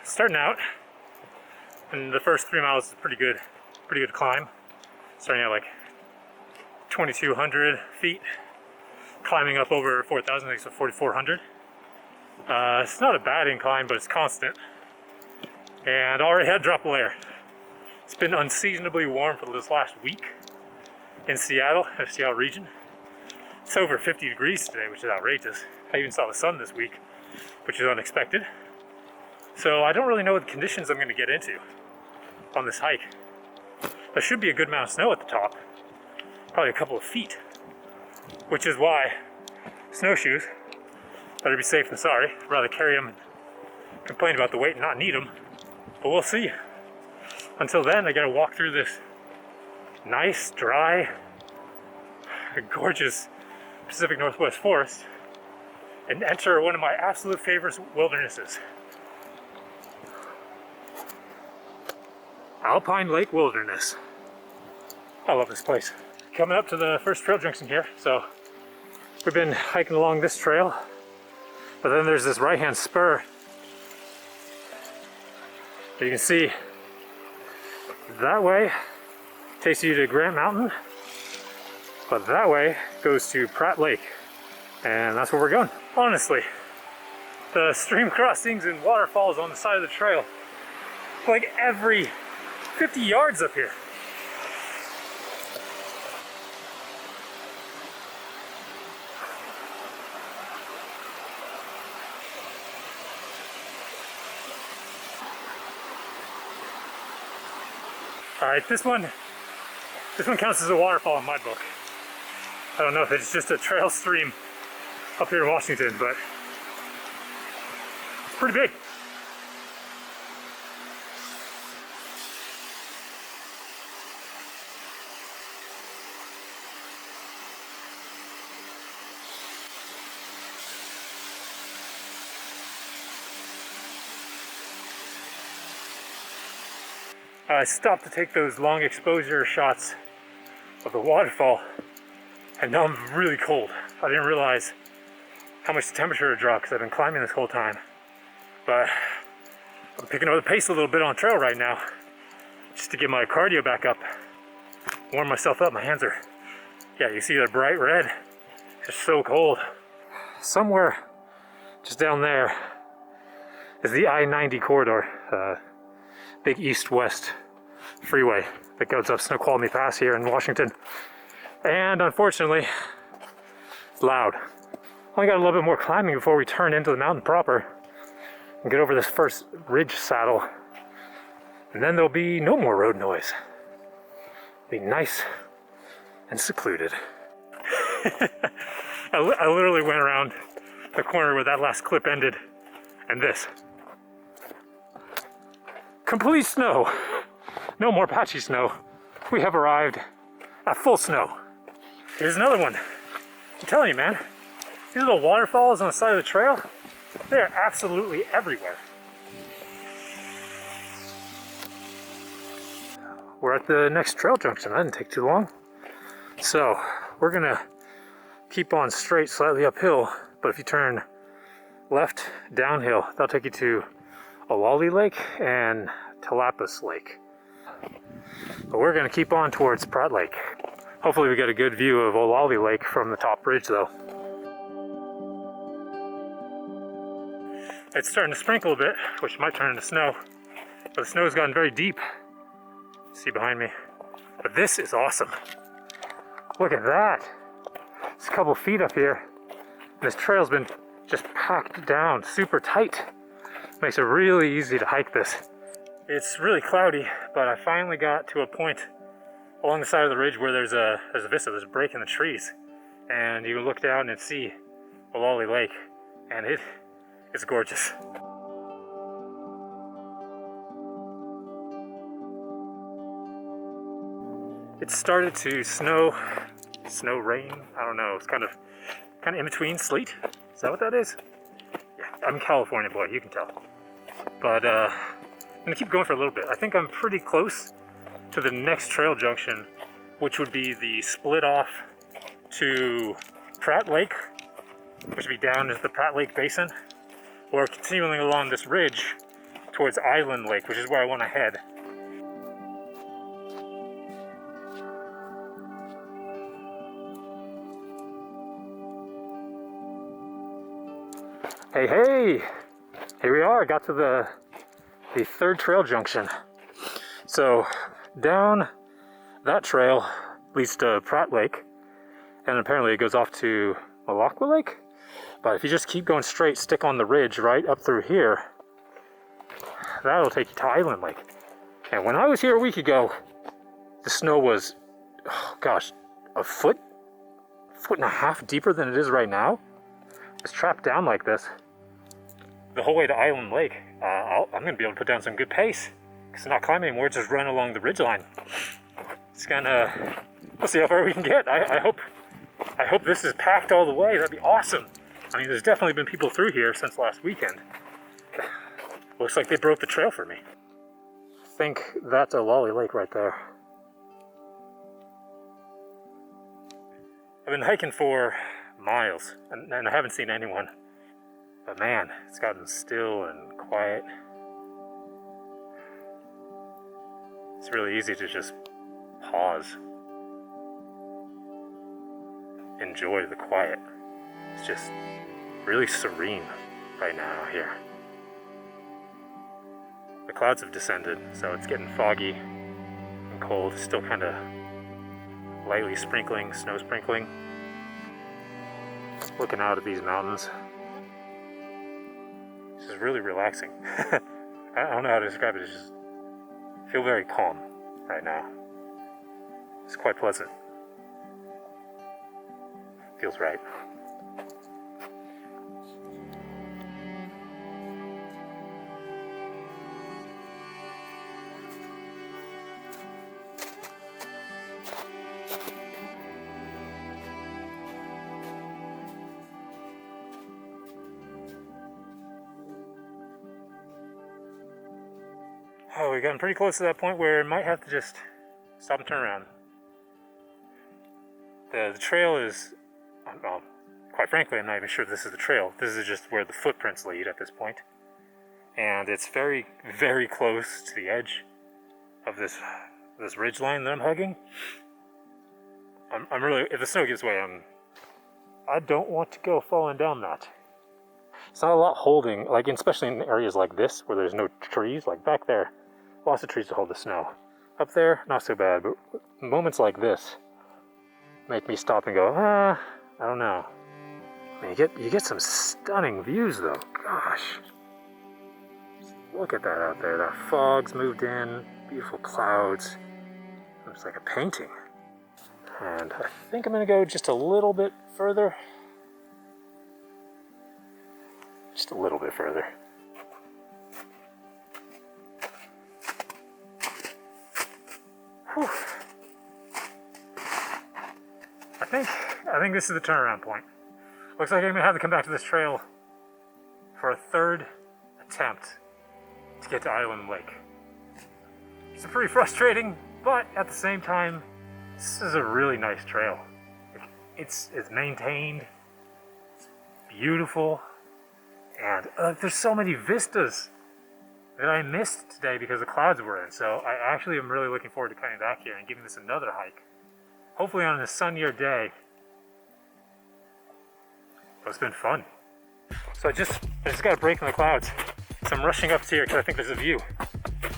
starting out, and the first 3 miles is pretty good climb. Starting at like 2,200 feet, climbing up over 4,000, I think so 4,400. It's not a bad incline, but it's constant. And already had a drop of layer. It's been unseasonably warm for this last week in Seattle, the Seattle region. It's over 50 degrees today, which is outrageous. I even saw the sun this week, which is unexpected. So I don't really know what conditions I'm going to get into on this hike. There should be a good amount of snow at the top, probably a couple of feet, which is why snowshoes, better be safe than sorry. I'd rather carry them and complain about the weight and not need them, but we'll see. Until then, I gotta walk through this nice, dry, gorgeous Pacific Northwest forest and enter one of my absolute favorite wildernesses. Alpine Lake Wilderness. I love this place. Coming up to the first trail junction here, so we've been hiking along this trail, but then there's this right-hand spur that you can see that way takes you to Grant Mountain, but that way goes to Pratt Lake, and that's where we're going. Honestly, the stream crossings and waterfalls on the side of the trail, like every 50 yards up here. All right, this one counts as a waterfall in my book. I don't know if it's just a trail stream up here in Washington, but it's pretty big. I stopped to take those long exposure shots of the waterfall, and now I'm really cold. I didn't realize how much the temperature had dropped because I've been climbing this whole time. But I'm picking up the pace a little bit on trail right now, just to get my cardio back up, warm myself up. My hands are, yeah, you see that bright red. It's so cold. Somewhere just down there is the I-90 corridor. Big east-west freeway that goes up Snoqualmie Pass here in Washington. And unfortunately, it's loud. Only got a little bit more climbing before we turn into the mountain proper and get over this first ridge saddle. And then there'll be no more road noise. Be nice and secluded. I literally went around the corner where that last clip ended, and this. Complete snow. No more patchy snow. We have arrived at full snow. Here's another one. I'm telling you, man, these little waterfalls on the side of the trail, they're absolutely everywhere. We're at the next trail junction. That didn't take too long. So we're gonna keep on straight, slightly uphill, but if you turn left downhill, that'll take you to Olali Lake and Talapas Lake. But we're going to keep on towards Pratt Lake. Hopefully we get a good view of Olali Lake from the top ridge though. It's starting to sprinkle a bit, which might turn into snow. But the snow's gotten very deep. See behind me. But this is awesome. Look at that. It's a couple feet up here. And this trail's been just packed down super tight. Makes it really easy to hike this. It's really cloudy, but I finally got to a point along the side of the ridge where there's a vista, there's a break in the trees. And you can look down and see Olali Lake, and it is gorgeous. It started to snow, rain, I don't know, it's kind of in between, sleet. Is that what that is? Yeah, I'm a California boy, you can tell. But I'm gonna keep going for a little bit. I think I'm pretty close to the next trail junction, which would be the split off to Pratt Lake, which would be down into the Pratt Lake Basin, or continuing along this ridge towards Island Lake, which is where I want to head. Hey, hey! Here we are, got to the third trail junction. So down that trail leads to Pratt Lake, and apparently it goes off to Malacca Lake. But if you just keep going straight, stick on the ridge right up through here, that'll take you to Island Lake. And when I was here a week ago, the snow was, oh gosh, a foot and a half deeper than it is right now. It's trapped down like this the whole way to Island Lake. I'm gonna be able to put down some good pace because I'm not climbing anymore, just run along the ridgeline. It's gonna, we'll see how far we can get. I hope this is packed all the way. That'd be awesome. I mean, there's definitely been people through here since last weekend. Looks like they broke the trail for me. I think that's a Lolly Lake right there. I've been hiking for miles and I haven't seen anyone. But man, it's gotten still and quiet. It's really easy to just pause. Enjoy the quiet. It's just really serene right now here. The clouds have descended, so it's getting foggy and cold. Still kind of lightly sprinkling, snow sprinkling. Looking out at these mountains. This is really relaxing. I don't know how to describe it. It's just, I feel very calm right now. It's quite pleasant. Feels right. Oh, we've gotten pretty close to that point where it might have to just stop and turn around. The trail is, well, quite frankly, I'm not even sure this is the trail. This is just where the footprints lead at this point. And it's very, very close to the edge of this ridge line that I'm hugging. I'm really, if the snow gives way, I don't want to go falling down that. It's not a lot holding, like especially in areas like this where there's no trees, like back there, lots of trees to hold the snow. Up there, not so bad, but moments like this make me stop and go, I don't know. I mean, you get some stunning views though, gosh. Just look at that out there, that fog's moved in, beautiful clouds. Looks like a painting. And I think I'm gonna go just a little bit further. Just a little bit further. Whew. I think this is the turnaround point. Looks like I'm gonna have to come back to this trail for a third attempt to get to Island Lake. It's pretty frustrating, but at the same time, this is a really nice trail. It's maintained, it's beautiful, and there's so many vistas that I missed today because the clouds were in. So I actually am really looking forward to coming back here and giving this another hike. Hopefully on a sunnier day. But it's been fun. So I just got a break in the clouds. So I'm rushing up here because I think there's a view.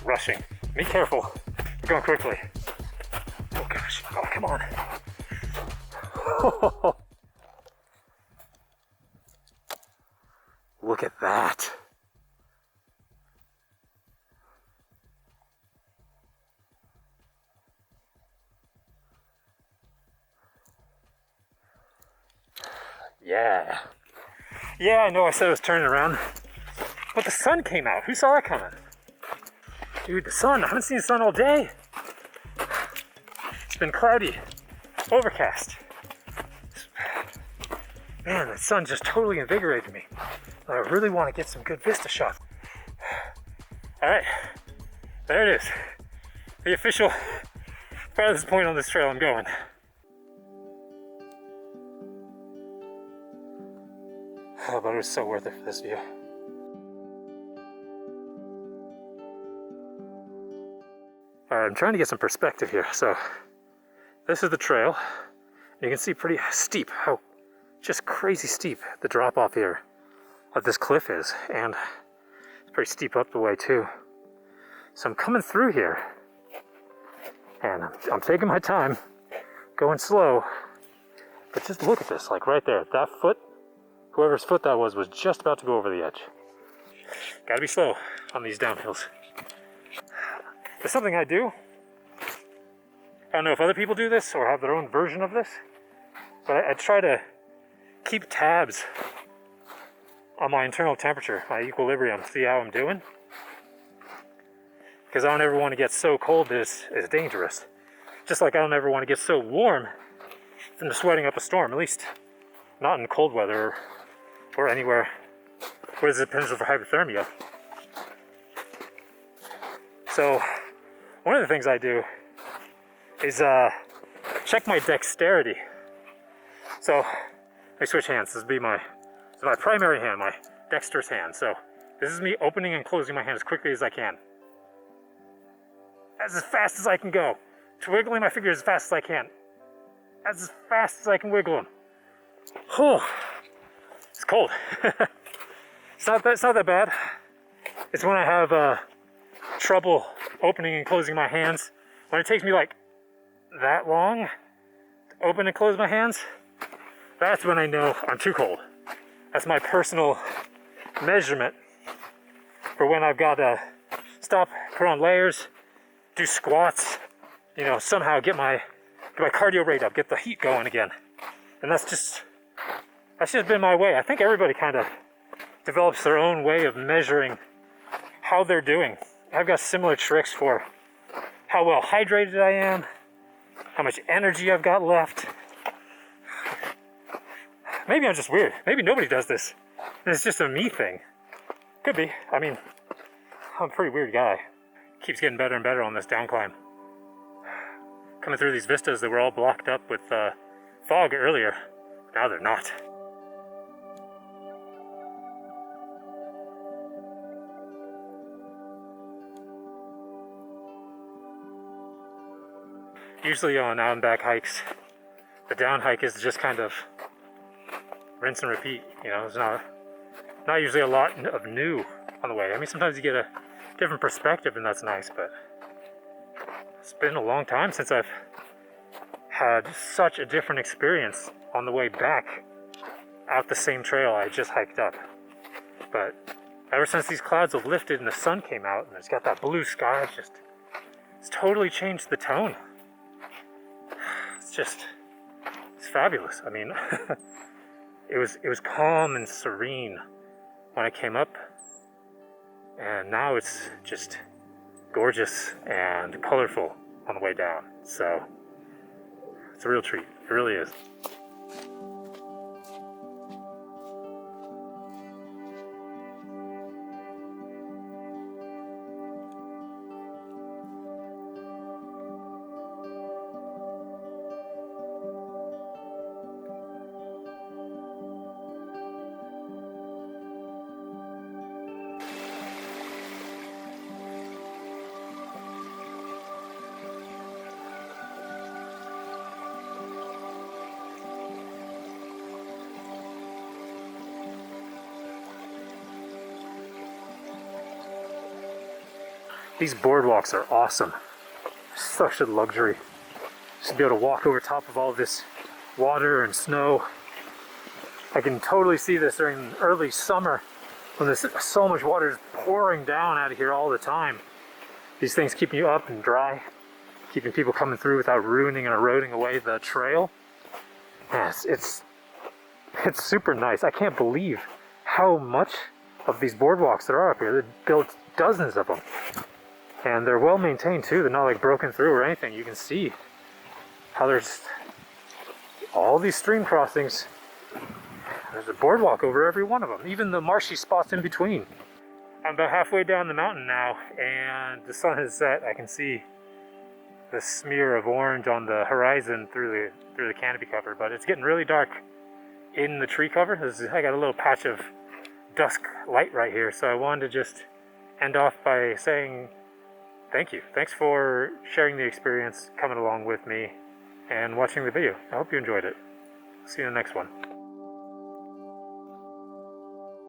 Rushing. Be careful. I'm going quickly. Oh gosh. Oh, come on. Look at that. Yeah, I know I said I was turning around, but the sun came out. Who saw that coming? Dude, the sun, I haven't seen the sun all day. It's been cloudy, overcast. Man, the sun just totally invigorated me. I really want to get some good Vista shots. All right, there it is. The official farthest point on this trail I'm going. Oh, but it was so worth it for this view. Alright, I'm trying to get some perspective here. So, this is the trail. You can see pretty steep, how just crazy steep the drop off here of this cliff is. And it's pretty steep up the way too. So I'm coming through here. And I'm taking my time, going slow. But just look at this, like right there. That foot, whoever's foot that was just about to go over the edge. Gotta be slow on these downhills. It's something I do. I don't know if other people do this or have their own version of this, but I try to keep tabs on my internal temperature, my equilibrium, see how I'm doing. Because I don't ever want to get so cold that it's dangerous. Just like I don't ever want to get so warm from sweating up a storm, at least not in cold weather or anywhere where there's a potential for hypothermia. So, one of the things I do is check my dexterity. So, let me switch hands. This will be my primary hand, my dexterous hand. So, this is me opening and closing my hand as quickly as I can. As fast as I can go. Twiggling my fingers as fast as I can. As fast as I can wiggle them. Oh, it's cold. It's not that bad. It's when I have trouble opening and closing my hands. When it takes me like that long to open and close my hands, that's when I know I'm too cold. That's my personal measurement for when I've got to stop, put on layers, do squats, you know, somehow get my cardio rate up, get the heat going again. And that's just been my way. I think everybody kind of develops their own way of measuring how they're doing. I've got similar tricks for how well hydrated I am, how much energy I've got left. Maybe I'm just weird. Maybe nobody does this. It's just a me thing. Could be. I mean, I'm a pretty weird guy. Keeps getting better and better on this down climb. Coming through these vistas that were all blocked up with fog earlier. Now they're not. Usually on out and back hikes, the down hike is just kind of rinse and repeat. You know, there's not usually a lot of new on the way. I mean, sometimes you get a different perspective and that's nice, but it's been a long time since I've had such a different experience on the way back out the same trail I just hiked up. But ever since these clouds have lifted and the sun came out and it's got that blue sky, it's totally changed the tone. It's fabulous. I mean, it was calm and serene when I came up, and now it's just gorgeous and colorful on the way down. So it's a real treat. It really is. These boardwalks are awesome. Such a luxury. Just to be able to walk over top of all this water and snow. I can totally see this during early summer when there's so much water is pouring down out of here all the time. These things keeping you up and dry, keeping people coming through without ruining and eroding away the trail. Yes, it's super nice. I can't believe how much of these boardwalks there are up here. They built dozens of them. And they're well maintained too. They're not like broken through or anything. You can see how there's all these stream crossings. There's a boardwalk over every one of them, even the marshy spots in between. I'm about halfway down the mountain now, and the sun has set. I can see the smear of orange on the horizon through the canopy cover, but it's getting really dark in the tree cover. I got a little patch of dusk light right here, so I wanted to just end off by saying thank you. Thanks for sharing the experience, coming along with me, and watching the video. I hope you enjoyed it. See you in the next one.